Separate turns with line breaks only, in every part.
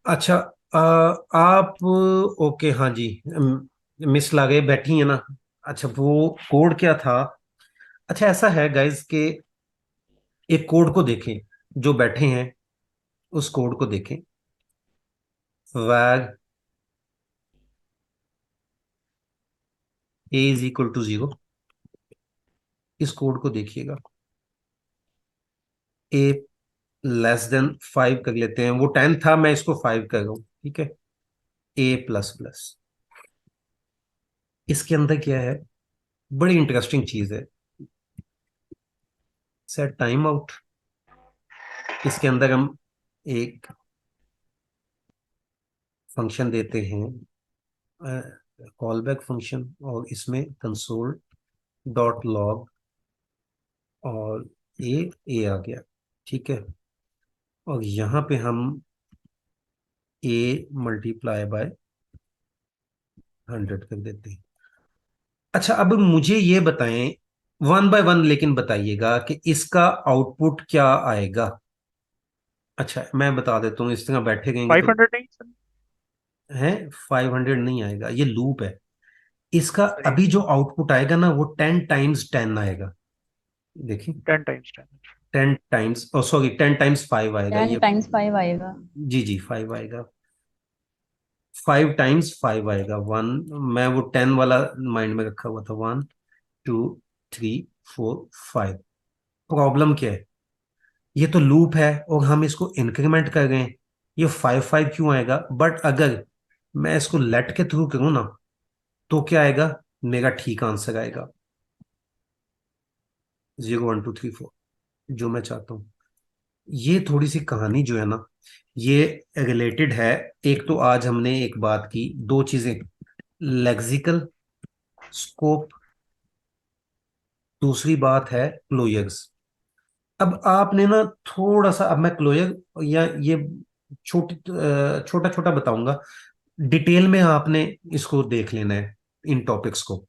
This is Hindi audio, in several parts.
अच्छा। आप ओके, हाँ जी। मिस लागे बैठी है ना। अच्छा, वो कोड क्या था? अच्छा, ऐसा है गाइस कि एक कोड को देखें, जो बैठे हैं उस कोड को देखें। वैग ए इज इक्वल टू 0। इस कोड को देखिएगा। ए लेस देन 5 कर लेते हैं, वो 10 था, मैं इसको 5 कर रहा हूं, ठीक है। ए प्लस प्लस। इसके अंदर क्या है? बड़ी इंटरेस्टिंग चीज है। Set time out. इसके अंदर हम एक फंक्शन देते हैं, कॉल बैक फंक्शन, और इसमें कंसोल डॉट लॉग, और ए आ गया, ठीक है। और यहाँ पे हम ए मल्टीप्लाई बाय 100 कर देते हैं। अच्छा, अब मुझे ये बताएं, वन बाय वन लेकिन बताइएगा कि इसका आउटपुट क्या आएगा। अच्छा, मैं बता देता हूँ, इस तरह बैठे रहेंगे तो
500 नहीं सर?
है। 500 नहीं आएगा, ये लूप है। इसका
सही।
अभी जो आउटपुट आएगा ना, वो 10 टाइम्स 10 आएगा। देखिए,
10 टाइम्स 10।
10 टाइम्स, सॉरी, 10 टाइम्स 5 आएगा
टेन
ये।
टाइम्स फाइव आएगा।
जी जी, 5 आएगा। 5 टाइम्स 5 आएगा, वन। मैं वो 10 वाला माइंड में रखा हुआ था। 1 2 3 4 5। प्रॉब्लम क्या है? ये तो लूप है और हम इसको इंक्रीमेंट कर रहे हैं। ये 5 5 क्यों आएगा? बट अगर मैं इसको लेट के थ्रू करूँ ना, तो क्या आएगा? मेरा ठीक आंसर आएगा। 0 1 2 3 4, जो मैं चाहता हूँ। ये थोड़ी सी कहानी जो है ना, ये रिलेटेड है। एक तो आज हमने एक बात की, दो चीजें, लेक्सिकल स्कोप, दूसरी बात है क्लोजर्स। अब आपने ना थोड़ा सा, अब मैं क्लोजर या ये छोटी छोटा छोटा बताऊंगा, डिटेल में आपने इसको देख लेना है, इन टॉपिक्स को।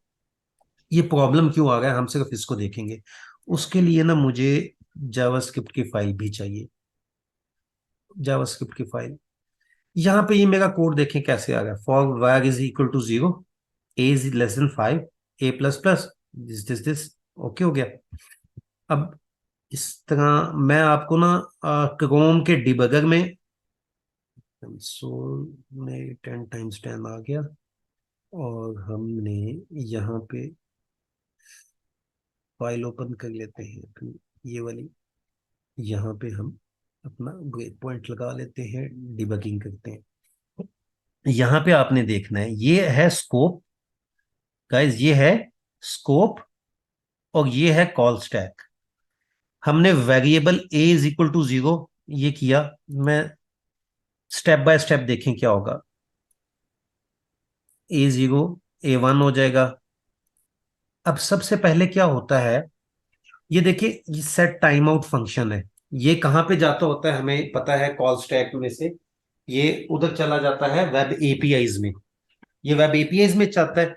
ये प्रॉब्लम क्यों आ रहा है, हम सिर्फ इसको देखेंगे। उसके लिए ना मुझे जावास्क्रिप्ट की फाइल भी चाहिए। जावास्क्रिप्ट की फाइल, यहाँ पे ये मेरा कोड देखें कैसे आ रहा है। फॉर वैग is equal to 0, a is less than 5, a plus plus, this okay हो गया। अब इस तरह मैं आपको ना क्रोम के डिबगर में, कंसोल में 10 टाइम्स 10 आ गया, और हमने यहाँ पे फाइल ओपन कर लेते हैं अपनी, ये वाली। यहाँ पे हम अपना ब्रेक पॉइंट लगा लेते हैं, डिबगिंग करते हैं। यहाँ पे आपने देखना है, ये है स्कोप गाइस, ये है स्कोप, और ये है कॉल स्टैक। हमने variable a is equal to 0 ये किया। मैं स्टेप बाय स्टेप देखें क्या होगा। A0 A1 हो जाएगा। अब सबसे पहले क्या होता है, ये देखिए, ये सेट टाइम आउट फंक्शन है। ये कहाँ पे जाता होता है हमें पता है, कॉल स्टैक में से ये उधर चला जाता है वेब एपीआईज में। ये वेब एपीआईज में चाहता है,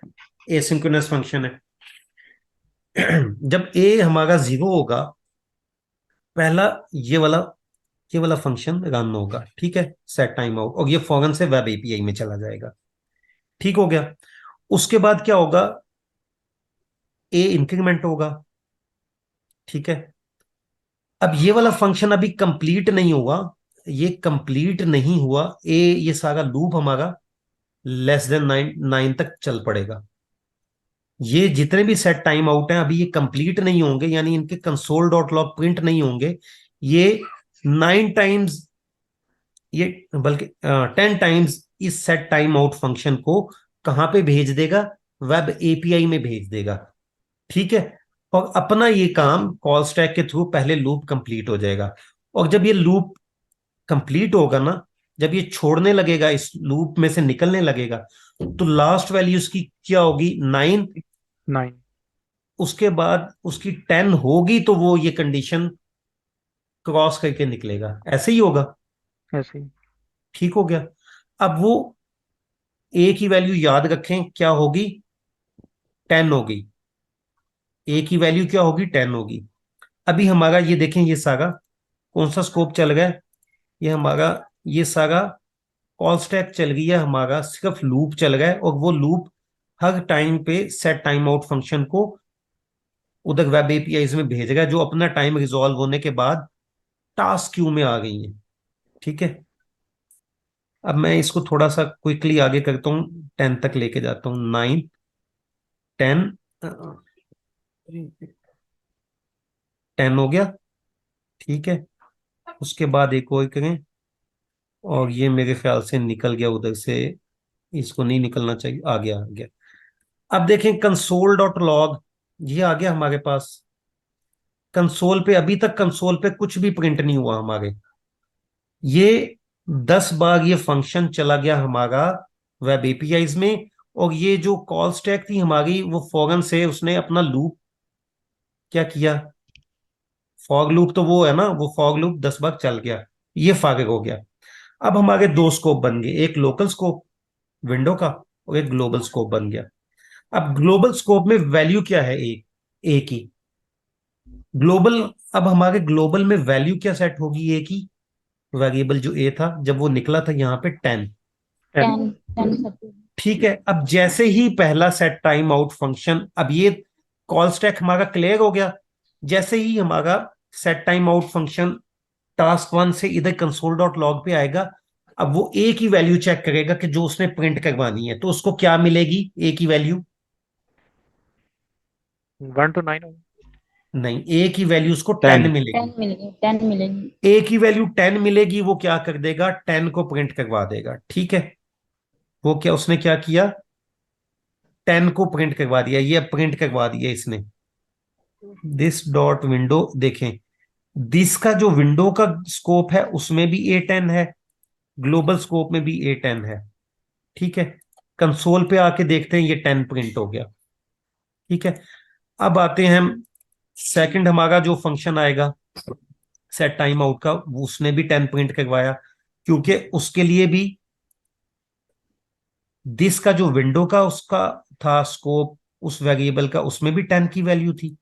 एसिंक्रोनस फंक्शन है। जब ए हमारा 0 होगा, पहला ये वाला ये वाला फंक्शन रन होगा, ठीक है, सेट टाइम आउट, और ये फौरन से वेब एपीआई में चला जाएगा। ठीक हो गया। उसके बाद क्या होगा, ए इंक्रीमेंट होगा, ठीक है। अब ये वाला फंक्शन अभी कंप्लीट नहीं हुआ, ये कंप्लीट नहीं हुआ। ये सारा लूप हमारा लेस देन 9 तक चल पड़ेगा। ये जितने भी सेट टाइम आउट हैं अभी ये कंप्लीट नहीं होंगे, यानी इनके कंसोल डॉट लॉग प्रिंट नहीं होंगे। ये 9 टाइम्स, ये बल्कि 10 टाइम्स इस सेट टाइम आउट फंक्शन को कहां पे भेज देगा? वेब एपीआई में भेज देगा, ठीक है। और अपना ये काम कॉल स्टैक के थ्रू पहले लूप कंप्लीट हो जाएगा। और जब ये लूप कंप्लीट होगा ना, जब ये छोड़ने लगेगा, इस लूप में से निकलने लगेगा, तो लास्ट वैल्यू उसकी क्या होगी? 9।
9।
उसके बाद उसकी 10 होगी तो वो ये कंडीशन क्रॉस करके निकलेगा, ऐसे ही होगा।
ऐसे ही।
ठीक हो गया। अब वो ए की वैल्यू याद रखें, क्या होगी? 10 होगी। ए की वैल्यू क्या होगी? 10 होगी। अभी हमारा ये देखें, ये सारा कौन सा स्कोप चल गया? ये हमारा, ये सारा कॉल स्टैक चल गई है हमारा, सिर्फ लूप चल रहा है, और वो लूप हर टाइम पे सेट टाइम आउट फंक्शन को उधर वेब एपीआई में भेज रहा है, जो अपना टाइम रिजॉल्व होने के बाद टास्क क्यू में आ गई है। ठीक है, अब मैं इसको थोड़ा सा क्विकली आगे करता हूँ, 10 तक लेके जाता हूँ। 9, 10, 10 हो गया। ठीक है, उसके बाद एक और करें, और ये मेरे ख्याल से निकल गया उधर से, इसको नहीं निकलना चाहिए, आ गया आ गया। अब देखें कंसोल डॉट लॉग, ये आ गया हमारे पास। कंसोल पे अभी तक कंसोल पे कुछ भी प्रिंट नहीं हुआ हमारे। ये 10 बार ये फंक्शन चला गया हमारा वेब एपीआईज में, और ये जो कॉल स्टैक थी हमारी, वो फौरन से उसने अपना लूप क्या किया, फॉग लूप तो वो है ना, वो फॉग लूप 10 बार चल गया, ये फागिर हो गया। अब हमारे दो स्कोप बन गए, एक लोकल स्कोप विंडो का, और एक ग्लोबल स्कोप बन गया। अब ग्लोबल स्कोप में वैल्यू क्या है, एक ए की ग्लोबल। अब हमारे ग्लोबल में वैल्यू क्या सेट होगी ए की, वेरिएबल जो ए था जब वो निकला था यहाँ पे 10।
10।
10 10 30।
ठीक है, अब जैसे ही पहला सेट टाइम आउट फंक्शन, अब ये कॉल स्टैक हमारा क्लियर हो गया। जैसे ही हमारा set time out function task one से इधर कंसोल डॉट लॉग पे आएगा, अब वो ए की वैल्यू चेक करेगा कि जो उसने प्रिंट करवानी है, तो उसको क्या मिलेगी ए की वैल्यू।
1 to 9 होगा।
नहीं, ए की वैल्यू उसको 10
10।
मिलेगी।
10 मिलेगी, 10 मिलेगी।
ए की वैल्यू 10 मिलेगी, वो क्या कर देगा, 10 को प्रिंट करवा देगा। ठीक है, वो क्या उसने क्या किया, 10 को प्रिंट करवा दिया, ये प्रिंट करवा दिया इसने। दिस डॉट विंडो देखें, दिस का जो विंडो का स्कोप है उसमें भी A10 है, ग्लोबल स्कोप में भी A10 है। ठीक है, कंसोल पे आके देखते हैं, ये 10 प्रिंट हो गया। ठीक है, अब आते हैं हम, सेकंड हमारा जो फंक्शन आएगा सेट टाइम आउट का, उसने भी 10 प्रिंट करवाया, क्योंकि उसके लिए भी दिस का जो विंडो का उसका था स्कोप, उस वेरिएबल का, उसमें भी 10 की वैल्यू थी,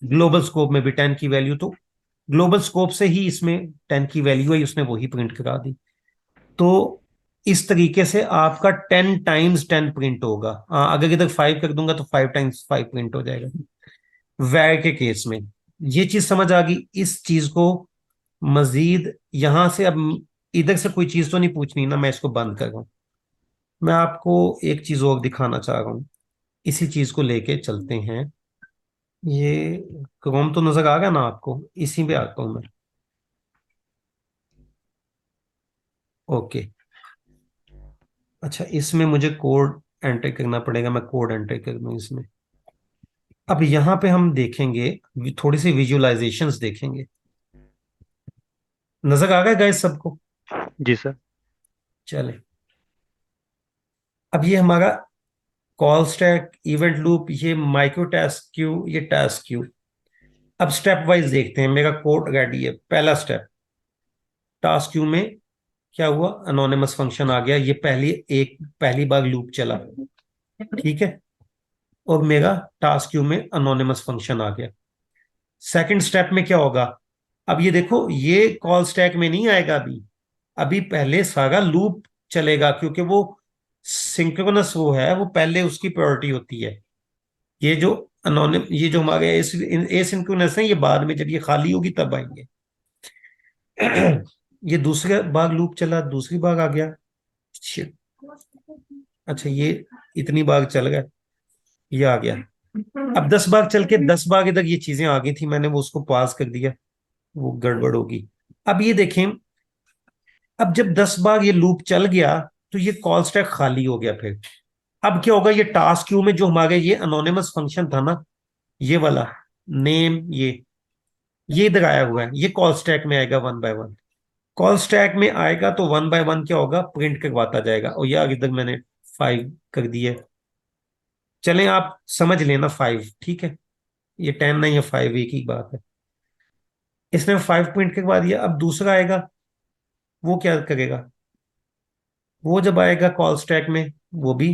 ग्लोबल स्कोप में भी 10 की वैल्यू, तो ग्लोबल स्कोप से ही इसमें 10 की वैल्यू है, उसने वही प्रिंट करा दी। तो इस तरीके से आपका 10 टाइम्स 10 प्रिंट होगा। अगर इधर 5 कर दूंगा तो 5 टाइम्स 5 प्रिंट हो जाएगा वैर के केस में। ये चीज समझ आ गई। इस चीज को मजीद यहां से, अब इधर से कोई चीज तो नहीं पूछनी ना, मैं इसको बंद कर रहा हूं। मैं आपको एक चीज और दिखाना चाह रहा हूं, इसी चीज को लेके चलते हैं। ये क्रोम तो नजर आ गया ना आपको, इसी पे आता हूं मैं। ओके, अच्छा इसमें मुझे कोड एंटर करना पड़ेगा, मैं कोड एंटर कर दूं इसमें। अब यहां पे हम देखेंगे, थोड़ी सी विजुअलाइजेशंस देखेंगे। नजर आ गया गाइस सबको?
जी सर।
चले, अब ये हमारा कॉल स्टैक, इवेंट लूप, ये माइक्रो टास्क क्यू, ये टास्क क्यू। अब स्टेप वाइज देखते हैं, मेरा कोड रेडी है। पहला स्टेप, टास्क क्यू में क्या हुआ, अनोनिमस फंक्शन आ गया, ये पहली बार लूप चला। ठीक है, और मेरा टास्क क्यू में अनोनिमस फंक्शन आ गया। सेकंड स्टेप में क्या होगा, अब ये देखो, ये कॉल स्टैक में नहीं आएगा अभी, अभी पहले सारा लूप चलेगा, क्योंकि वो सिंक्रोनस वो है, वो पहले उसकी प्रायोरिटी होती है। ये जो हमारे एसिंक्रोनस है, ये बाद में जब ये खाली होगी तब आएंगे। ये दूसरा बार लूप चला, दूसरी बार आ गया। Shit. अच्छा, ये इतनी बार चल गया, ये आ गया। अब 10 बार चल के 10 बार इधर ये चीजें आ गई थी, मैंने वो उसको पास कर दिया, वो गड़बड़ होगी। अब ये देखें, अब जब 10 बार ये लूप चल गया तो ये कॉल स्टैक खाली हो गया। फिर अब क्या होगा, ये टास्क क्यू में जो हमारे ये अनोनिमस फंक्शन था ना, ये वाला नेम, ये इधर आया हुआ है, ये कॉल स्टैक में आएगा 1 बाय 1। कॉल स्टैक में आएगा तो 1 बाय 1 क्या होगा, प्रिंट करवाता जाएगा। और यार इधर मैंने 5 कर दिया। चलें, आप समझ लेना 5, ठीक है, ये 10 नहीं है, 5 एक ही बात है। इसने 5 प्रिंट करवा दिया। अब दूसरा आएगा, वो क्या करेगा, वो जब आएगा कॉल स्टैक में, वो भी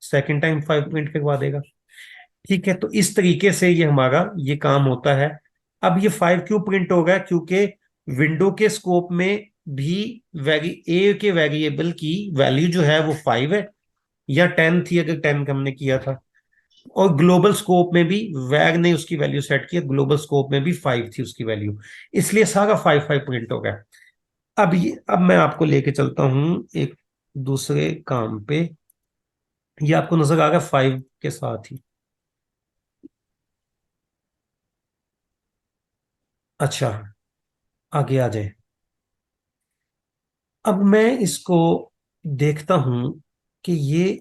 सेकंड टाइम 5 प्रिंट करवा देगा। ठीक है, तो इस तरीके से ये हमारा काम होता है। अब ये 5 क्यों प्रिंट होगा, क्योंकि विंडो के स्कोप में भी ए के वेरिएबल की वैल्यू जो है वो 5 है या 10 थी, अगर 10 का हमने किया था। और ग्लोबल स्कोप में भी वैग ने उसकी वैल्यू सेट की, ग्लोबल स्कोप में भी 5 थी उसकी वैल्यू, इसलिए सारा 5 5 प्रिंट हो गया। अब मैं आपको लेके चलता हूं एक दूसरे काम पे। ये आपको नजर आ गया 5 के साथ ही। अच्छा, आगे आ जाए। अब मैं इसको देखता हूं कि ये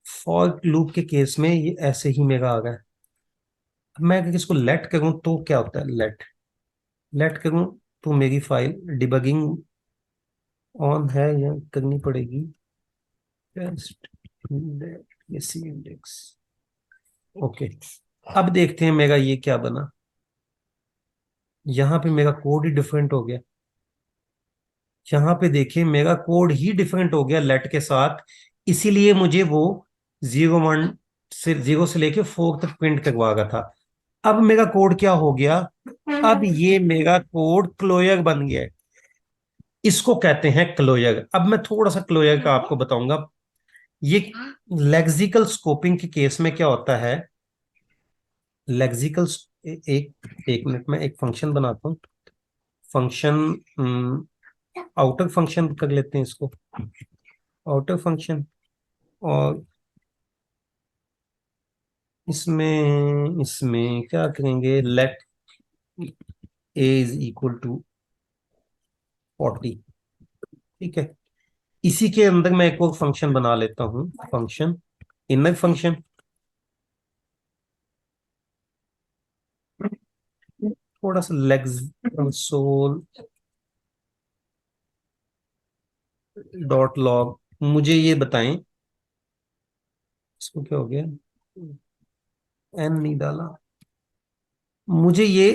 फॉर लूप के केस में ये ऐसे ही मेरा आ गया। अब मैं अगर इसको लेट करूं तो क्या होता है, लेट लेट करूं तो मेरी फाइल डिबगिंग ऑन है या करनी पड़ेगी। Test index, index. ओके, अब देखते हैं मेरा ये क्या बना। यहाँ पे मेरा कोड ही डिफरेंट हो गया। यहाँ पे देखिए मेरा कोड ही डिफरेंट हो गया लेट के साथ, इसीलिए मुझे वो 0 से लेके 4 तक प्रिंट करवा रहा था। अब मेरा कोड क्या हो गया, अब ये मेरा कोड क्लोजर बन गया है। इसको कहते हैं क्लोजर। अब मैं थोड़ा सा क्लोजर का आपको बताऊंगा। ये लेक्सिकल स्कोपिंग के केस में क्या होता है, लेक्सिकल, एक मिनट में एक फंक्शन बनाता हूँ। फंक्शन, आउटर फंक्शन कर लेते हैं इसको, आउटर फंक्शन। और इसमें इसमें क्या करेंगे, let a is equal to 40। ठीक है, इसी के अंदर मैं एक और फंक्शन बना लेता हूँ, फंक्शन, इनर फंक्शन। थोड़ा सा लेग्स कंसोल डॉट लॉग, मुझे ये बताएं इसको क्या हो गया, एन नहीं डाला। मुझे ये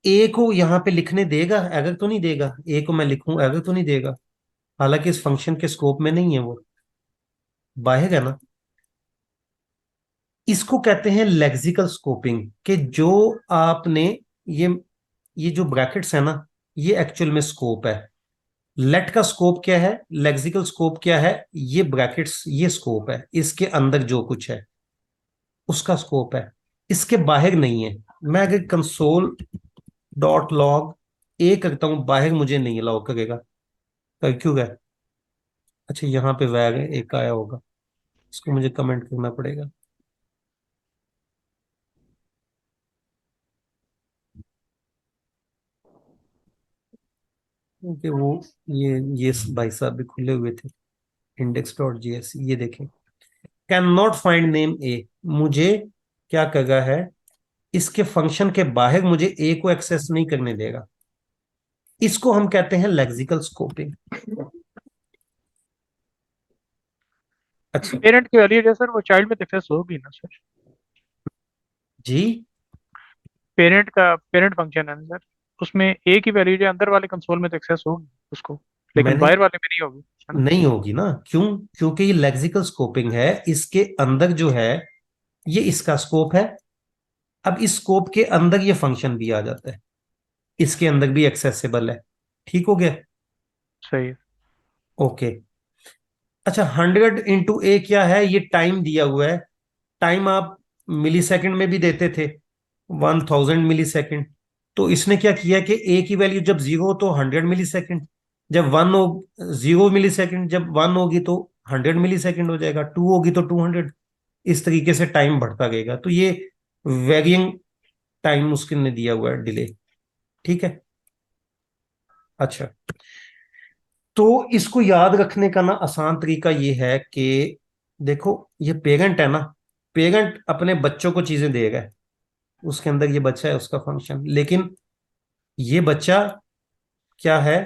ए को यहाँ पे लिखने देगा, एरर तो नहीं देगा, ए को मैं लिखूं एरर तो नहीं देगा, हालांकि इस फंक्शन के स्कोप में नहीं है वो, बाहर है ना। इसको कहते हैं लेक्सिकल स्कोपिंग, कि जो आपने ये ये जो ब्रैकेट्स है ना, ये एक्चुअल में स्कोप है। लेट का स्कोप क्या है, लेक्सिकल स्कोप क्या है, ये ब्रैकेट्स ये स्कोप है, इसके अंदर जो कुछ है उसका स्कोप है, इसके बाहर नहीं है। मैं अगर कंसोल डॉट लॉग ए करता हूं, बाहर मुझे नहीं अलाउ करेगा। कर क्यों गया, अच्छा यहाँ पे वैग एक आया होगा, इसको मुझे कमेंट करना पड़ेगा। क्योंकि वो ये भाई साहब भी खुले हुए थे, index.js, ये देखें, कैन नॉट फाइंड नेम ए, मुझे क्या कर रहा है, इसके फंक्शन के बाहर मुझे ए को एक्सेस नहीं करने देगा। इसको हम कहते हैं लेक्सिकल स्कोपिंग। अच्छा
पेरेंट की वैल्यू जो सर वो चाइल्ड में एक्सेस होगी ना सर।
जी,
पेरेंट फंक्शन है ना सर, उसमें ए की वैल्यू जो अंदर वाले कंसोल में तो एक्सेस होगी उसको, लेकिन
मैंने
बाहर वाले में नहीं होगी, है ना।
नहीं होगी ना, क्यों, क्योंकि ये लेक्सिकल स्कोपिंग है, इसके अंदर जो है ये इसका स्कोप है। अब इस स्कोप के अंदर ये फंक्शन भी आ जाता है, इसके अंदर भी एक्सेसिबल है। ठीक हो गया,
सही है।
ओके। अच्छा, 100 इंटू ए क्या है, ये टाइम दिया हुआ है। टाइम आप मिली सेकेंड में भी देते थे, 1000 मिली सेकेंड। तो इसने क्या किया कि ए की वैल्यू जब 0 हो तो 100 मिली सेकेंड, जब 1 हो, 0 मिली सेकेंड, जब 1 होगी तो 100 मिली सेकेंड हो जाएगा, 2 होगी तो 200। इस तरीके से टाइम बढ़ता रहेगा, तो ये वेरिइंग टाइम उसके ने दिया हुआ है, डिले। ठीक है, अच्छा। तो इसको याद रखने का ना आसान तरीका ये है कि देखो, ये पेरेंट है ना, पेरेंट अपने बच्चों को चीजें देगा, उसके अंदर ये बच्चा है उसका फंक्शन, लेकिन ये बच्चा क्या है,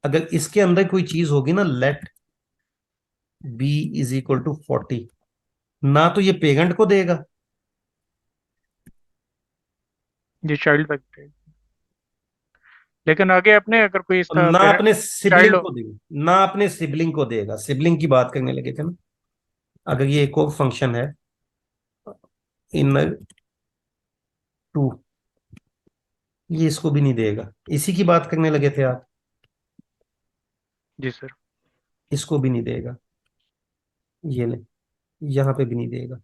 अगर इसके अंदर कोई चीज होगी ना, let b is equal to 40, ना तो ये पेरेंट को देगा,
ये चाइल्ड वैल्यू है, लेकिन आगे अपने अगर कोई
और
इसका
ना
पेरेंट
अपने
चाइल्ड
सिबलिंग
हो।
को देगा, ना अपने सिबलिंग को देगा। सिबलिंग की बात करने लगे थे ना, अगर ये एक और फंक्शन है, इनर टू, ये इसको भी नहीं देगा, इसी की बात करने लगे थे आप।
जी सर।
इसको भी नहीं देगा, ये नहीं, यहां पे भी नहीं देगा।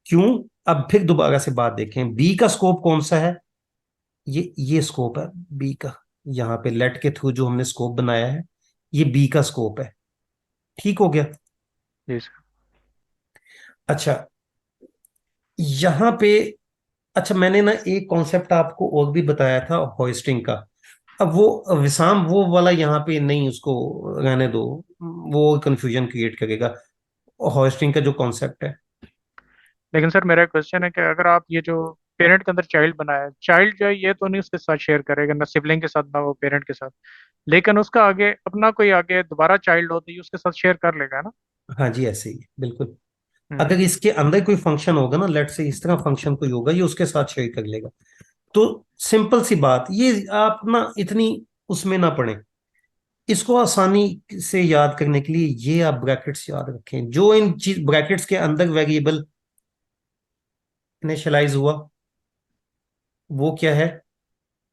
क्यों? अब फिर दोबारा से बात देखें, बी का स्कोप कौन सा है? ये स्कोप है बी का। यहाँ पे लेट के थ्रू जो हमने स्कोप बनाया है, ये बी का स्कोप है। ठीक हो गया।
जी सर।
अच्छा, यहाँ पे, अच्छा मैंने ना एक कॉन्सेप्ट आपको और भी बताया था होइस्टिंग का। अब वो विसाम वो वाला यहाँ पे नहीं, उसको रहने दो, वो कंफ्यूजन क्रिएट करेगा। होइस्टिंग का जो कॉन्सेप्ट है,
लेकिन सर मेरा क्वेश्चन है कि अगर आप ये जो पेरेंट के अंदर चाइल्ड बनाया, चाइल्ड जो है ये तो नहीं उसके साथ शेयर करेगा ना सिबलिंग के साथ ना वो पेरेंट के साथ, लेकिन उसका आगे अपना कोई आगे दोबारा चाइल्ड हो तो ये उसके साथ शेयर कर लेगा ना।
हाँ जी ऐसे ही बिल्कुल। अगर
हम्म।
इसके अंदर कोई फंक्शन होगा ना, लेट से इस तरह फंक्शन कोई होगा, ये उसके साथ शेयर कर लेगा। तो सिंपल सी बात, ये आप ना इतनी उसमें ना पड़े। इसको आसानी से याद करने के लिए ये आप ब्रैकेट्स याद रखें, जो इन चीज ब्रैकेट्स के अंदर वेरिएबल इनिशियलाइज हुआ, वो क्या है?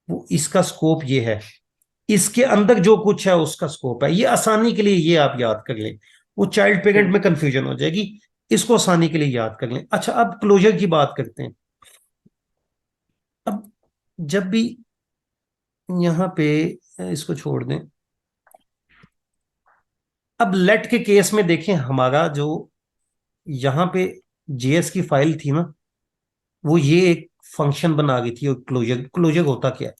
वो इसका स्कोप ये है। इसके अंदर जो कुछ है उसका स्कोप है। ये आसानी के लिए ये आप याद कर लें। वो चाइल्ड पेरेंट
ठीक।
में कंफ्यूजन हो जाएगी। इसको आसानी के लिए याद कर लें। अच्छा, अब क्लोजर की बात करते हैं। अब जब भी यहां पे, इसको छोड़ दें। अब लेट के केस में देखें, हमारा जो यहां पे जेएस की फाइल थी ना, वो ये एक फंक्शन बना गई थी। और क्लोजर, क्लोजर होता क्या है?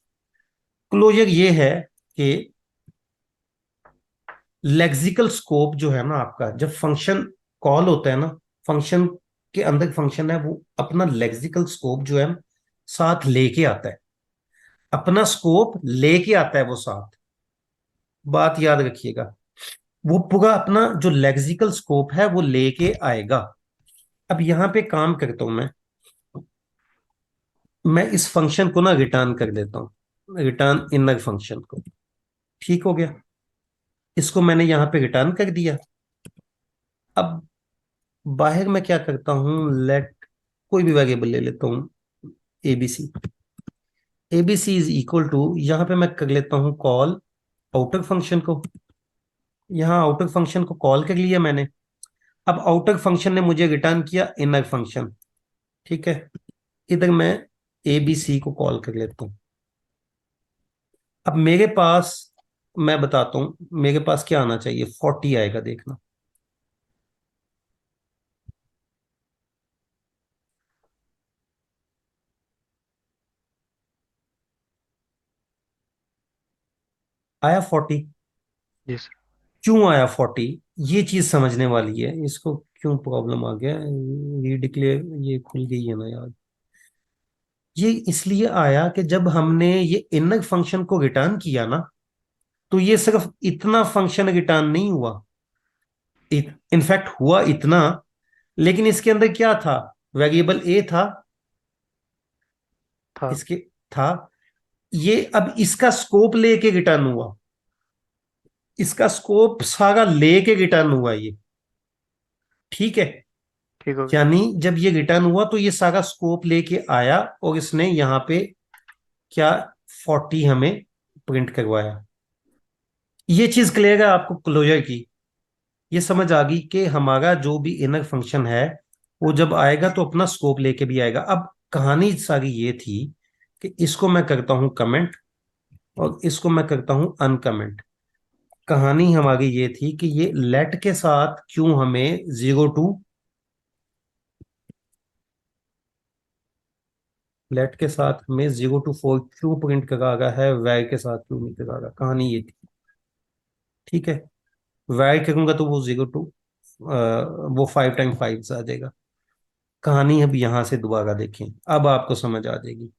क्लोजर ये है कि लेक्सिकल स्कोप जो है ना आपका, जब फंक्शन कॉल होता है ना, फंक्शन के अंदर फंक्शन है, वो अपना लेक्सिकल स्कोप जो है साथ लेके आता है। अपना स्कोप लेके आता है वो साथ। बात याद रखिएगा, वो पूरा अपना जो लेक्सिकल स्कोप है वो लेके आएगा। अब यहां पे काम करता हूं मैं इस फंक्शन को ना रिटर्न कर देता हूं, रिटर्न इनर फंक्शन को। ठीक हो गया। इसको मैंने यहां पे रिटर्न कर दिया। अब बाहर मैं क्या करता हूं, लेट कोई भी वेरिएबल ले लेता हूं, ABC. ABC is equal to, यहां पे मैं कर लेता हूं कॉल आउटर फंक्शन को। यहां आउटर फंक्शन को कॉल कर लिया मैंने। अब आउटर फंक्शन ने मुझे रिटर्न किया इनर फंक्शन। ठीक है। इधर मैं एबीसी को कॉल कर लेता हूं। अब मेरे पास, मैं बताता हूं मेरे पास क्या आना चाहिए, 40 आएगा, देखना। आया 40।
जी सर।
क्यों आया 40? ये चीज समझने वाली है। इसको क्यों प्रॉब्लम आ गया, रीडिक्लेयर ये खुल गई है ना यार। ये इसलिए आया कि जब हमने ये इनर फंक्शन को रिटर्न किया ना, तो ये सिर्फ इतना फंक्शन रिटर्न नहीं हुआ। इनफैक्ट हुआ इतना, लेकिन इसके अंदर क्या था? वेरिएबल ए था।
था।
इसके था। ये अब इसका स्कोप लेके रिटर्न हुआ। इसका स्कोप सारा लेके रिटर्न हुआ ये। ठीक है।
ठीक हो गया।
यानी जब ये रिटर्न हुआ तो ये सारा स्कोप लेके आया, और इसने यहां पे क्या, 40 हमें प्रिंट करवाया। ये चीज क्लियर है आपको क्लोजर की? ये समझ आ गई कि हमारा जो भी इनर फंक्शन है, वो जब आएगा तो अपना स्कोप लेके भी आएगा। अब कहानी सारी ये थी कि इसको मैं करता हूं कमेंट, और इसको मैं करता हूं अनकमेंट। कहानी हमारी ये थी कि ये लेट के साथ क्यों हमें 02, लेट के साथ हमें 0 to 4 क्यों प्रिंट करा रहा है, वैर के साथ क्यों नहीं करा रहा, कहानी ये थी। ठीक है। वैर करूंगा तो वो 02, वो 5 टाइम 5 आ जाएगा। कहानी अब यहां से दोबारा देखें, अब आपको समझ आ जाएगी।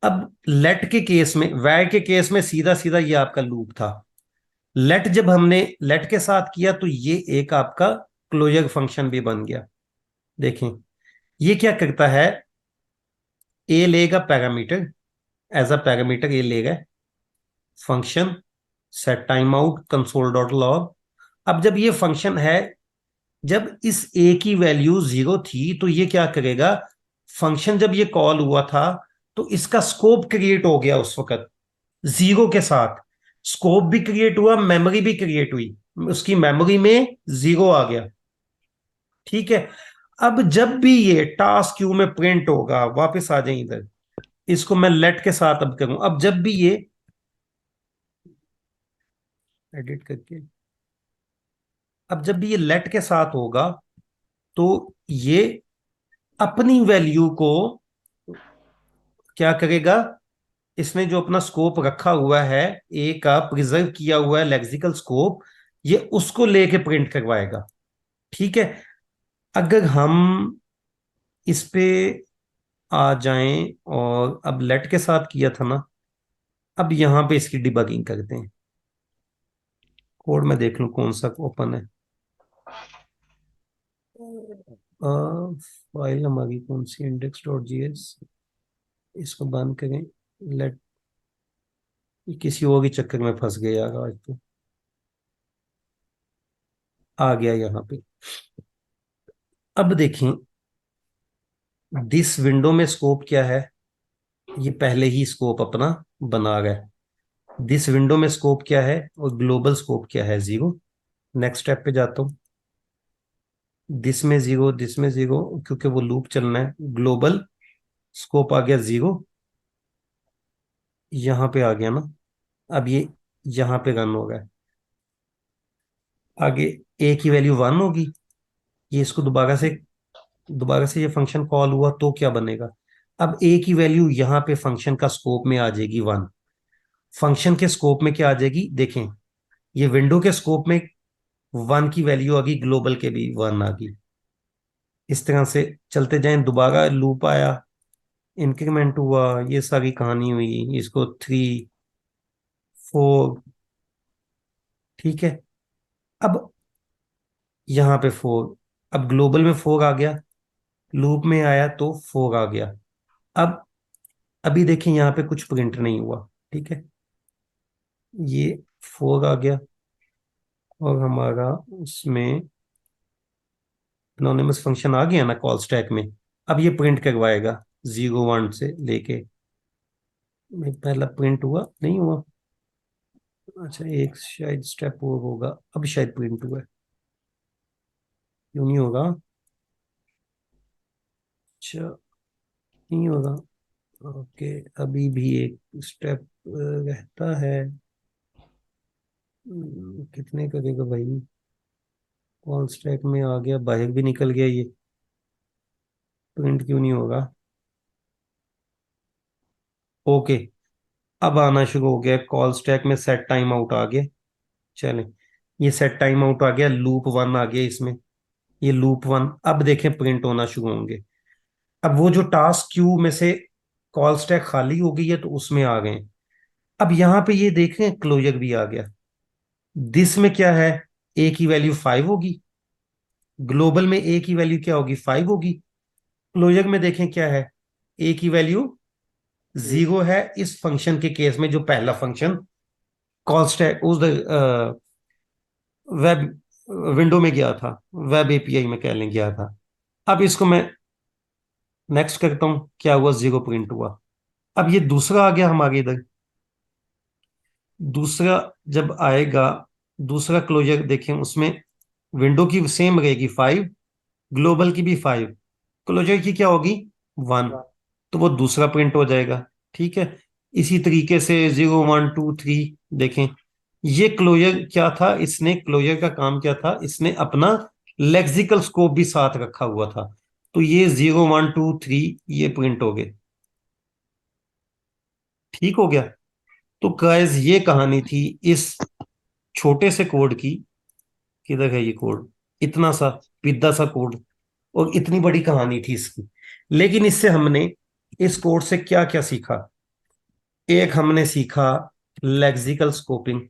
अब लेट के केस में, वैर के केस में सीधा सीधा ये आपका लूप था। लेट जब हमने लेट के साथ किया तो ये एक आपका क्लोजर फंक्शन भी बन गया। देखें, ये क्या करता है, ए लेगा पैरामीटर, एज अ पैरामीटर ए लेगा function set time out console dot log. अब जब ये फंक्शन है, जब इस ए की वैल्यू 0 थी तो ये क्या करेगा, फंक्शन जब ये कॉल हुआ था तो इसका स्कोप क्रिएट हो गया उस वक्त 0 के साथ। स्कोप भी क्रिएट हुआ, मेमोरी भी क्रिएट हुई, उसकी मेमोरी में 0 आ गया। ठीक है। अब जब भी ये टास्क क्यू में प्रिंट होगा, वापस आ जाए इधर, इसको मैं लेट के साथ अब करूं, अब जब भी ये एडिट करके, अब जब भी ये लेट के साथ होगा तो ये अपनी वैल्यू को क्या करेगा, इसने जो अपना स्कोप रखा हुआ है, ए का प्रिजर्व किया हुआ है लेक्सिकल स्कोप, ये उसको लेके प्रिंट करवाएगा। ठीक है। अगर हम इस पे आ जाएं, और अब लेट के साथ किया था ना, अब यहां पे इसकी डिबगिंग करते हैं। कोड में देख लूं कौन सा ओपन है। फाइल हमारी कौन सी, index.js, इसको बंद करें। लेट, किसी और के चक्कर में फंस गए यार आज तो। आ गया यहाँ पे। अब देखें, दिस विंडो में स्कोप क्या है, ये पहले ही स्कोप अपना बना गया। दिस विंडो में स्कोप क्या है और ग्लोबल स्कोप क्या है, 0। नेक्स्ट स्टेप पे जाता हूँ। दिस में 0, दिस में 0, क्योंकि वो लूप चलना है। ग्लोबल स्कोप आ गया 0, यहां पे आ गया ना। अब ये यहां पे रन हो गया। आगे ए की वैल्यू 1 होगी, ये इसको दोबारा से ये फंक्शन कॉल हुआ तो क्या बनेगा। अब ए की वैल्यू यहां पे फंक्शन का स्कोप में आ जाएगी 1। फंक्शन के स्कोप में क्या आ जाएगी, देखें, ये विंडो के स्कोप में 1 की वैल्यू आ गई, ग्लोबल के भी 1 आ गई। इस तरह से चलते जाएं, दोबारा लूप आया, इंक्रीमेंट हुआ, ये सारी कहानी हुई, इसको 3, 4। ठीक है। अब यहाँ पे 4, अब ग्लोबल में 4 आ गया, लूप में आया तो 4 आ गया। अब अभी देखें यहाँ पे कुछ प्रिंट नहीं हुआ। ठीक है, ये 4 आ गया, और हमारा उसमें एनोनिमस फंक्शन आ गया ना कॉल स्टैक में। अब ये प्रिंट करवाएगा 0 1 से लेके, पहला प्रिंट हुआ नहीं हुआ, अच्छा एक शायद स्टेप और होगा, अब शायद प्रिंट हुआ है, क्यों नहीं होगा, अच्छा नहीं होगा। ओके, अभी भी एक स्टेप रहता है। कितने करेगा भाई, कॉल स्टैक में आ गया, बाहर भी निकल गया, ये प्रिंट क्यों नहीं होगा। ओके, अब आना शुरू हो गया, कॉल स्टैक में सेट टाइम आउट आ गया। चलें, ये सेट टाइम आउट आ गया, लूप 1 आ गया इसमें, ये लूप 1, अब देखें प्रिंट होना शुरू होंगे। अब वो जो टास्क क्यू में से कॉल स्टैक खाली हो गई है तो उसमें आ गए। अब यहां पे ये देख रहे हैं, क्लोजर भी आ गया। दिस में क्या है, ए की वैल्यू 5 होगी, ग्लोबल में ए की वैल्यू क्या होगी, 5 होगी। क्लोजर में देखें क्या है, ए की वैल्यू 0 है, इस फंक्शन के केस में जो पहला फंक्शन कॉल स्टैक उस वेब विंडो में गया था, वेब एपीआई में कह लें गया था। अब इसको मैं नेक्स्ट करता हूं, क्या हुआ, 0 प्रिंट हुआ। अब ये दूसरा आ गया हमारे इधर, दूसरा जब आएगा, दूसरा क्लोजर देखें, उसमें विंडो की सेम रहेगी 5, ग्लोबल की भी 5, क्लोजर की क्या होगी 1, तो वो दूसरा प्रिंट हो जाएगा। ठीक है। इसी तरीके से 0 1 2 3 देखें, ये क्लोजर क्या था, इसने क्लोजर का काम क्या था, इसने अपना लेक्सिकल स्कोप भी साथ रखा हुआ था, तो ये 0 1 2 3 ये प्रिंट हो गए। ठीक हो गया। तो गाइस ये कहानी थी इस छोटे से कोड की। किधर है ये कोड, इतना सा पिद्दा सा कोड, और इतनी बड़ी कहानी थी इसकी। लेकिन इससे हमने, इस कोड से क्या क्या सीखा, एक हमने सीखा लेक्सिकल स्कोपिंग,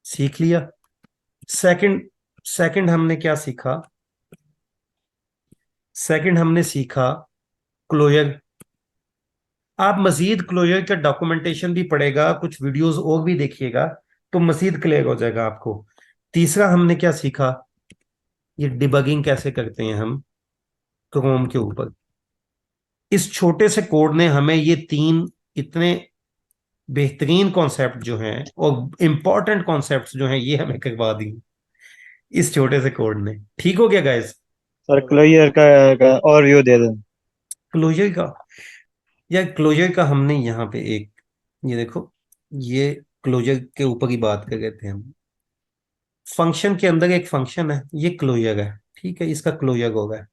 सीख लिया। सेकंड सेकंड हमने क्या सीखा, सेकंड हमने सीखा क्लोजर। आप मजीद क्लोजर का डॉक्यूमेंटेशन भी पढ़ेगा, कुछ वीडियोस और भी देखिएगा, तो मजीद क्लियर हो जाएगा आपको। तीसरा हमने क्या सीखा, ये डिबगिंग कैसे करते हैं हम क्रोम के ऊपर। इस छोटे से कोड ने हमें ये तीन इतने बेहतरीन कॉन्सेप्ट जो हैं और इम्पोर्टेंट कॉन्सेप्ट्स जो हैं ये हमें करवा दी इस छोटे से कोड ने। ठीक हो गया गाइस?
सर क्लोजर का और व्यू दे दें।
क्लोजर का, या क्लोजर का हमने यहाँ पे एक, ये देखो, ये क्लोजर के ऊपर ही बात कर रहे थे हम। फंक्शन के अंदर एक फंक्शन है, ये क्लोजर है, ठीक है, इसका क्लोजर होगा।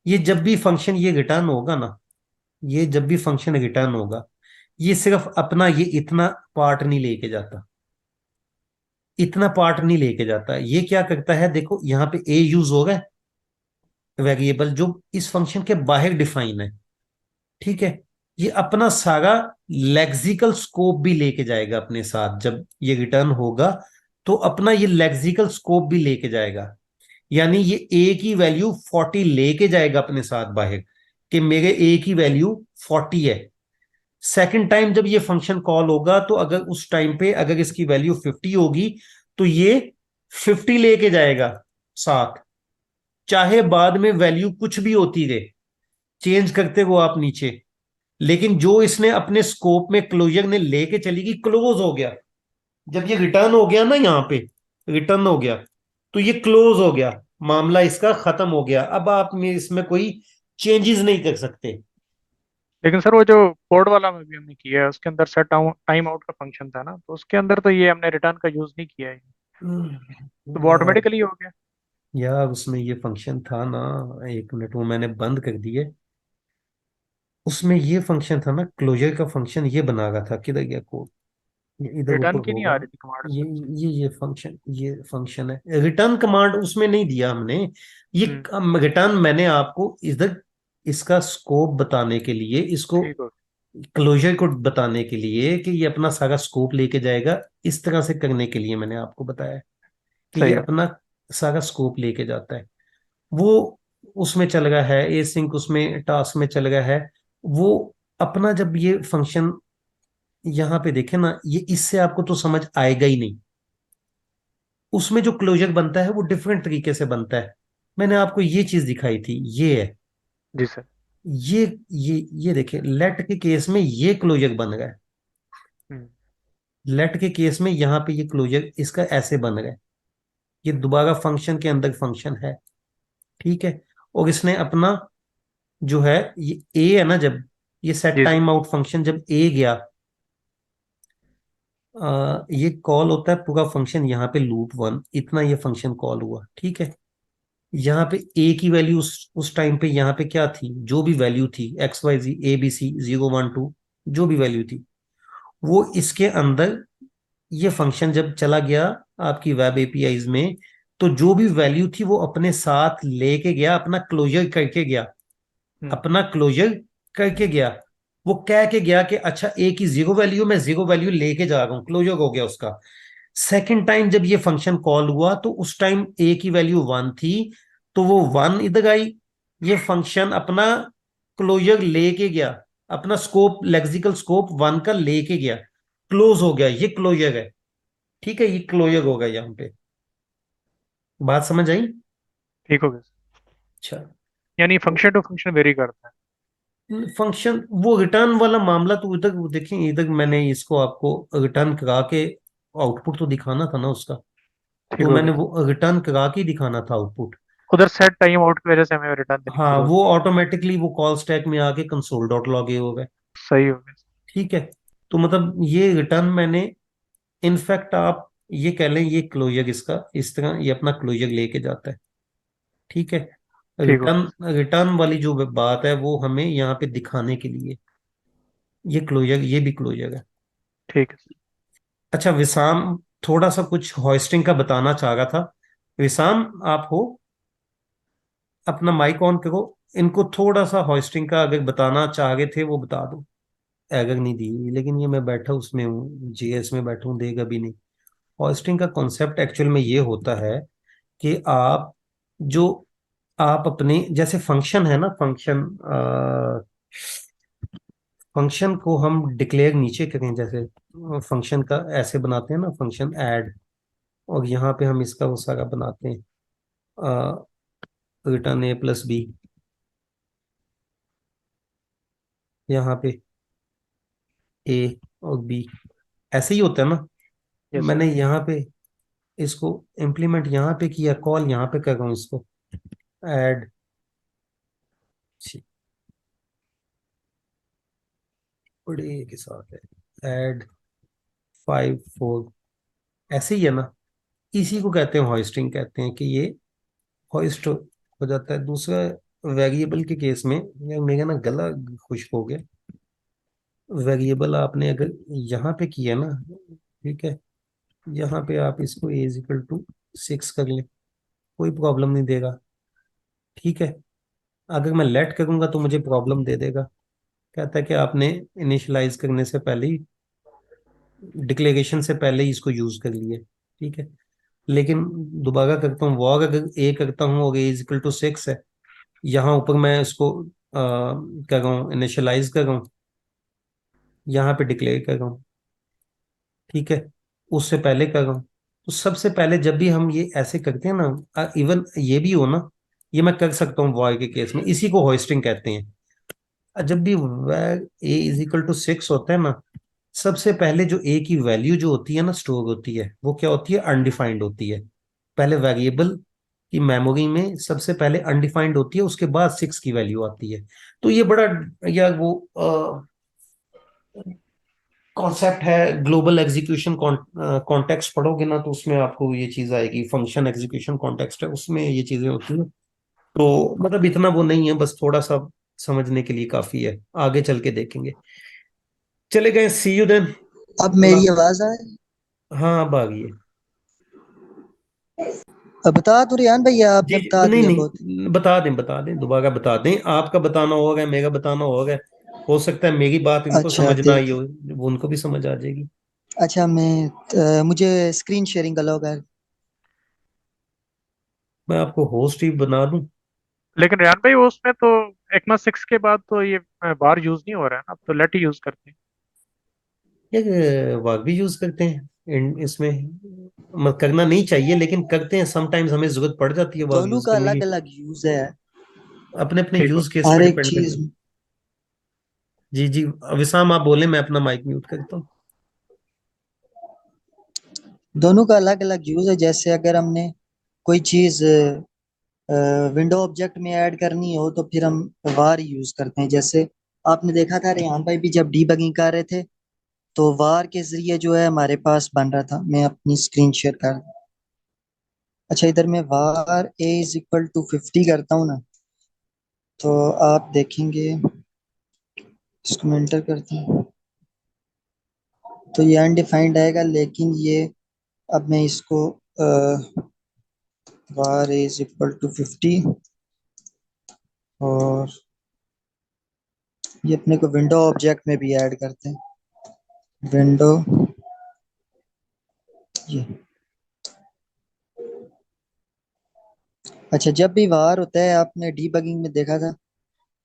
ये जब भी फंक्शन ये रिटर्न होगा ना, ये जब भी फंक्शन रिटर्न होगा, ये सिर्फ अपना ये इतना पार्ट नहीं लेके जाता, इतना पार्ट नहीं लेके जाता। ये क्या करता है, देखो यहाँ पे ए यूज होगा, वेरिएबल जो इस फंक्शन के बाहर डिफाइन है, ठीक है। ये अपना सारा लेक्सिकल स्कोप भी लेके जाएगा अपने साथ, जब ये रिटर्न होगा तो अपना ये लेक्सिकल स्कोप भी लेके जाएगा। यानी ये ए की वैल्यू 40 लेके जाएगा अपने साथ बाहर, कि मेरे ए की वैल्यू 40 है। सेकंड टाइम जब ये फंक्शन कॉल होगा तो अगर उस टाइम पे अगर इसकी वैल्यू 50 होगी तो ये 50 लेके जाएगा साथ, चाहे बाद में वैल्यू कुछ भी होती रहे, चेंज करते हो आप नीचे, लेकिन जो इसने अपने स्कोप में क्लोजर ने लेके चली गई, क्लोज हो गया। जब ये रिटर्न हो गया ना, यहाँ पे रिटर्न हो गया तो ये क्लोज हो गया, मामला इसका खत्म हो गया। अब आप में इसमें कोई चेंजेस नहीं कर सकते।
लेकिन सर वो जो कोड वाला में भी हमने किया है उसके अंदर सेट टाइम आउट का फंक्शन था ना, तो उसके अंदर तो ये हमने रिटर्न का यूज नहीं किया है, तो वो
यार,
ऑटोमेटिकली हो गया।
यार उसमें ये फंक्शन था ना, एक मिनट, वो मैंने बंद कर दिए। उसमें ये फंक्शन था ना, क्लोजर का फंक्शन ये बना रहा था, किधर गया कोड? ये इधर ऊपर
रिटर्न की नहीं आ
होगा।
रही थी कमांड
ये
सर।
ये फंक्शन है, रिटर्न कमांड उसमें नहीं दिया हमने। ये
हम्म।
रिटर्न मैंने आपको इधर इसका स्कोप बताने के लिए, इसको
ठीक हो
क्लोजर को बताने के लिए कि ये अपना सारा स्कोप लेके जाएगा, इस तरह से करने के लिए मैंने आपको बताया कि ये
सही हो।
अपना सारा स्कोप लेके जाता है। वो उसमें चल रहा है, ए सिंक उसमें टास्क में चल रहा है। वो अपना जब ये फंक्शन यहाँ पे देखे ना, ये इससे आपको तो समझ आएगा ही नहीं। उसमें जो क्लोजर बनता है वो डिफरेंट तरीके से बनता है। मैंने आपको ये चीज दिखाई थी, ये है।
जी सर।
ये ये देखिए, लेट के केस में ये क्लोजर बन रहा है।
हम्म।
लेट के केस में यहाँ पे ये क्लोजर इसका ऐसे बन रहा है। ये दोबारा फंक्शन के अंदर फंक्शन है, ठीक है। और इसने अपना जो है, ये ए है ना, जब ये सेट
जी सर।
टाइम आउट फंक्शन जब ए गया, ये कॉल होता है पूरा फंक्शन, यहाँ पे लूप वन इतना ये फंक्शन कॉल हुआ, ठीक है। यहाँ पे ए की वैल्यू उस टाइम पे यहाँ पे क्या थी, जो भी वैल्यू थी, x y z a b c 0 1 2, जो भी वैल्यू थी, वो इसके अंदर ये फंक्शन जब चला गया आपकी वेब एपीआईज में, तो जो भी वैल्यू थी वो अपने साथ लेके गया, अपना क्लोजर करके गया,
हम्म।
अपना क्लोजर करके गया। वो कह के गया कि अच्छा ए की 0 वैल्यू, मैं 0 वैल्यू लेके जा रहा हूं, क्लोजर हो गया उसका। सेकंड टाइम जब ये फंक्शन कॉल हुआ तो उस टाइम ए की वैल्यू 1 थी, तो वो 1 इधर आई। ये फंक्शन अपना क्लोजर लेके गया, अपना स्कोप, लेक्सिकल स्कोप 1 का लेके गया, क्लोज हो गया, ये क्लोजर है, ठीक है। ये क्लोजर होगा यहाँ पे। बात समझ आई?
ठीक हो गया सर।
अच्छा।
यानी फंक्शन टू फंक्शन वेरी करता है।
फंक्शन वो रिटर्न वाला मामला तो इधर देखें, इधर मैंने इसको आपको रिटर्न करा के आउटपुट तो दिखाना था ना उसका,
ठीक
तो
हो
मैंने
गया।
वो रिटर्न करा के ही दिखाना था आउटपुट।
उधर सेट टाइम आउट की वजह से हमें रिटर्न देने की
हाँ,
जरूरत
वो
नहीं।
ऑटोमेटिकली वो कॉल स्टैक में आके कंसोल डॉट लॉग हो गए,
सही हो गया।
ठीक है। तो मतलब ये रिटर्न मैंने, इनफैक्ट आप ये कह लें, ये क्लोजर इसका इस तरह ये अपना क्लोजर लेके जाता है, ठीक है।
ठीक हो
रिटर्न,
गया।
रिटर्न वाली जो बात है वो हमें यहाँ पे दिखाने के लिए, ये क्लोजर, ये भी क्लोजर है।
ठीक है सर।
अच्छा विशाम, थोड़ा सा कुछ होस्टिंग का बताना चाह रहा था। विशाम, आप हो? अपना माइक ऑन करो। इनको थोड़ा सा होस्टिंग का अगर बताना चाह रहे थे वो बता दो। अगर नहीं दी, लेकिन ये मैं बैठा उसमें हूँ, जीएस में बैठा हूँ, देगा भी नहीं। होस्टिंग का कॉन्सेप्ट एक्चुअल में ये होता है कि आप जो, आप अपने जैसे फंक्शन है ना, फंक्शन, फंक्शन को हम डिक्लेयर नीचे करें, जैसे फंक्शन का ऐसे बनाते हैं ना, फंक्शन ऐड, और यहाँ पे हम इसका वो सारा बनाते हैं, रिटर्न ए प्लस बी, यहाँ पे ए और बी, ऐसे ही होता है ना।
Yes sir.
मैंने यहाँ पे इसको इम्प्लीमेंट यहाँ पे किया, कॉल यहाँ पे कर रहा हूँ इसको, ऐड बड़े के साथ है, ऐड 5 4, ऐसे ही है ना। इसी को कहते हैं होइस्टिंग, कहते हैं कि ये होइस्ट हो जाता है। दूसरा वेरिएबल के केस में, यार मेरा ना गला खुश्क हो गया। वेरिएबल आपने अगर यहाँ पे किया ना, ठीक है, यहाँ पे आप इसको ए इज इक्वल टू 6 कर लें, कोई प्रॉब्लम नहीं देगा, ठीक है। अगर मैं लेट करूंगा तो मुझे प्रॉब्लम दे देगा, कहता है कि आपने इनिशियलाइज करने से पहले ही, डिक्लेरेशन से पहले ही इसको यूज कर लिए, ठीक है। लेकिन दोबारा करता हूँ, वॉर अगर ए करता हूँ और ए इज इक्वल टू 6 है, यहाँ ऊपर मैं इसको कर रहा हूँ, इनिशियलाइज कर रहा हूँ, यहाँ पे डिक्लेयर कर रहा हूँ, ठीक है, उससे पहले कर रहा हूँ। तो सबसे पहले जब भी हम ये ऐसे करते हैं ना, इवन ये भी हो ना, ये मैं कर सकता हूँ वॉर के केस में, इसी को होस्टिंग कहते हैं। जब भी वैर ए इज इक्वल टू 6 होता है ना, सबसे पहले जो ए की वैल्यू जो होती है ना, स्टोर होती है, वो क्या होती है, अनडिफाइंड होती है। पहले वेरिएबल की मेमोरी में सबसे पहले अनडिफाइंड होती है, उसके बाद 6 की वैल्यू आती है। तो ये बड़ा, या वो कॉन्सेप्ट है, ग्लोबल एग्जीक्यूशन कॉन्टेक्स्ट पढ़ोगे ना तो उसमें आपको ये चीज आएगी, फंक्शन एग्जीक्यूशन कॉन्टेक्स्ट है, उसमें ये चीजें होती हैं। तो मतलब इतना वो नहीं है, बस थोड़ा सा समझने के लिए काफी है, आगे चल के देखेंगे। चले गए, सी यू देन।
अब मेरी आवाज आए?
हाँ अब आ गई है।
अब बता तो रियान भैया,
जी
आपने
जी,
बता
नहीं
दिया बहुत।
नहीं, बता दें, दोबारा बता दें, आपका बताना होगा, मेरा बताना होगा, हो सकता है मेरी बात इनको
अच्छा
समझ ना आई
देख,
हो, वो उनको भी समझ आ जाएगी।
अच्छा मुझे स्क्रीन शेयरिंग अलाउ कर।
मैं आपको होस्ट ही बना दूं?
लेकिन रेहान भाई उसमें तो ECMA 6 के बाद तो ये बार यूज नहीं हो रहा है ना, अब तो लेट ही यूज करते हैं।
ये वर्क भी यूज करते हैं इसमें, करना नहीं चाहिए लेकिन करते हैं, समटाइम्स हमें जरूरत पड़ जाती है वर्क
दोनों
यूज
का
करने
अलग
की।
अलग यूज है।
अपने अपने
ठीक हो।
यूज केस
हर
पे
एक
डिपेंड करता
चीज,
है। जी जी, विशाम आप बोले, मैं अपना माइक म्यूट करता हूँ।
दोनों का अलग अलग यूज है। जैसे अगर हमने कोई चीज विंडो ऑब्जेक्ट में ऐड करनी हो तो फिर हम वार यूज करते हैं। जैसे आपने देखा था रेहान भाई भी जब डीबगिंग कर रहे थे तो वार के जरिए जो है हमारे पास बन रहा था। मैं अपनी स्क्रीन शेयर कर दूं। अच्छा, इधर मैं var a is equal to 50 करता हूँ ना, तो आप देखेंगे, इसको मैं एंटर करता हूँ तो ये अनडिफाइंड आएगा। लेकिन ये अब मैं इसको var a is equal to 50, और ये अपने को विंडो ऑब्जेक्ट में भी ऐड करते हैं। विंडो, ये अच्छा, जब भी var होता है आपने डीबगिंग में देखा था,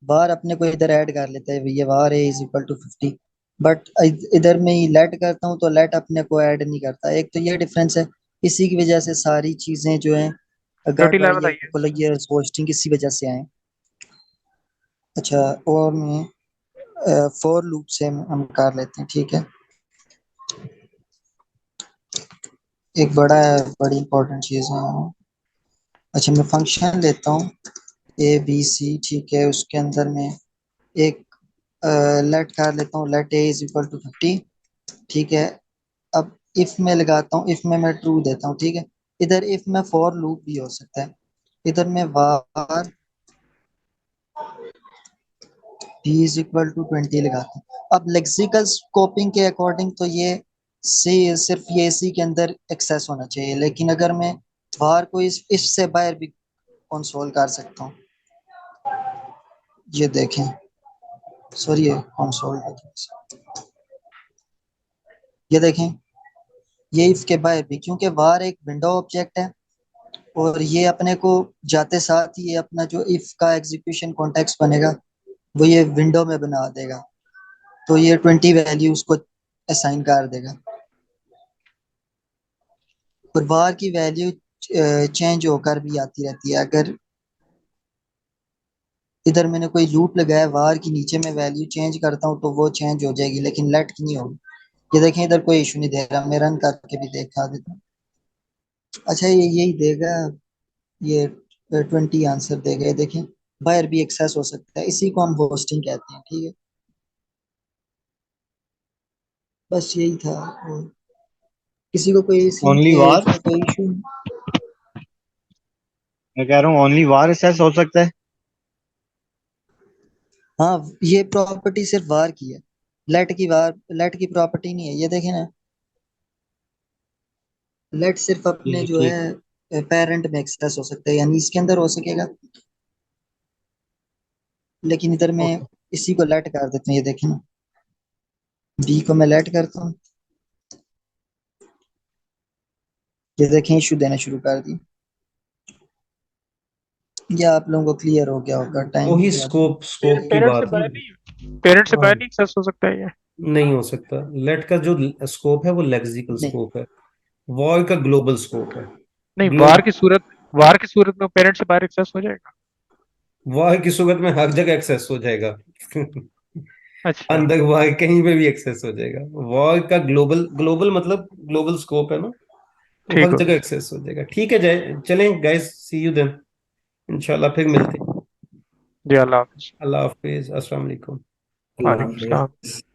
var अपने को इधर ऐड कर लेता है, ये var a is equal to 50। But इधर मैं लेट करता हूँ तो लेट अपने को ऐड नहीं करता। एक तो ये डिफरेंस है, इसी की वजह से सारी चीजें जो है
थर्टी
गड़बड़,
लेवल
ये
आई है।
कोलेयर्स होस्टिंग इसी वजह से आए। अच्छा, और मैं फॉर लूप से हम कर लेते हैं, ठीक है। एक बड़ी इंपॉर्टेंट चीज है। अच्छा, मैं फंक्शन लेता हूँ ए बी सी, ठीक है। उसके अंदर मैं एक लेट कर लेता हूँ, let a is equal to 50, ठीक है। अब इफ में लगाता हूँ, इफ में मैं ट्रू देता हूँ, ठीक है। इधर इफ में फॉर लूप भी हो सकता है। इधर मैं var b is equal to 20 लगाता हूँ। अब लेक्सिकल स्कोपिंग के अकॉर्डिंग तो ये सी सिर्फ ये सी के अंदर एक्सेस होना चाहिए, लेकिन अगर मैं var को इस if से बाहर भी कंसोल कर सकता हूँ। ये देखें, सॉरी, ये कंसोल, ये देखें, ये इफ के बाहर भी, क्योंकि var एक विंडो ऑब्जेक्ट है और ये अपने को जाते साथ ही ये अपना जो इफ का एग्जीक्यूशन कॉन्टेक्स्ट बनेगा वो ये विंडो में बना देगा, तो ये 20 वैल्यू उसको असाइन कर देगा। और var की वैल्यू चेंज होकर भी आती रहती है। अगर इधर मैंने कोई लूप लगाया var की, नीचे में वैल्यू चेंज करता हूँ तो वो चेंज हो जाएगी, लेकिन लेट की नहीं होगी। ये देखें इधर कोई इशू नहीं दे रहा, मैं रन करके भी देखा देता हूँ। अच्छा ये यही देगा, ये 20 आंसर देगा, ये देखें बाहर भी एक्सेस हो सकता है, इसी को हम होस्टिंग कहते हैं, ठीक है। बस यही था। और किसी को कोई
ओनली वार,
इसका कोई इशू?
मैं कह रहा हूँ ओनली वार एसेस हो सकता है।
हाँ ये प्रॉपर्टी सिर्फ वार की है, लेट की वार, लेट की प्रॉपर्टी नहीं है, ये देखें ना, लेट सिर्फ अपने
ठीक
जो
ठीक।
है पेरेंट में एक्सेस हो सकता है, यानी इसके अंदर हो सकेगा, लेकिन इधर मैं
ओके।
इसी को लेट कर देता हूँ, ये देखें ना, बी को मैं लेट करता हूँ, ये देखें इशू देना शुरू कर दी। ये आप लोगों को क्लियर हो गया होगा टाइम
वही
के बाद।
स्कोप स्कोप की
पेरेंट से
बात है।
बाहर नहीं, पेरेंट से
हाँ,
बाहर नहीं एक्सेस हो सकता है ये?
नहीं हो सकता। लेट का जो स्कोप है वो लेक्सिकल
नहीं
स्कोप है, वॉर का ग्लोबल स्कोप है।
नहीं,
ग्लोब
वार की सूरत में पेरेंट से बाहर एक्सेस हो जाएगा।
वॉर की सूरत में हर जगह एक्सेस हो जाएगा।
अच्छा।
अंदर वॉर कहीं पे भी एक्सेस हो जाएगा। वॉर का ग्लोबल ग्लोबल मतलब ग्लोबल स्कोप है ना, तो
ठीक
हर
हो
जगह
गया।
एक्सेस हो जाएगा। ठीक है, जय चलें गाइस, सी यू देन, इंशाल्लाह फिर मिलते हैं।
जी, अल्लाह हाफिज।
अल्लाह हाफिज, अस्सलाम वालेकुम।
अल्लाह
वालेकुम
हाफिज।
सलाम।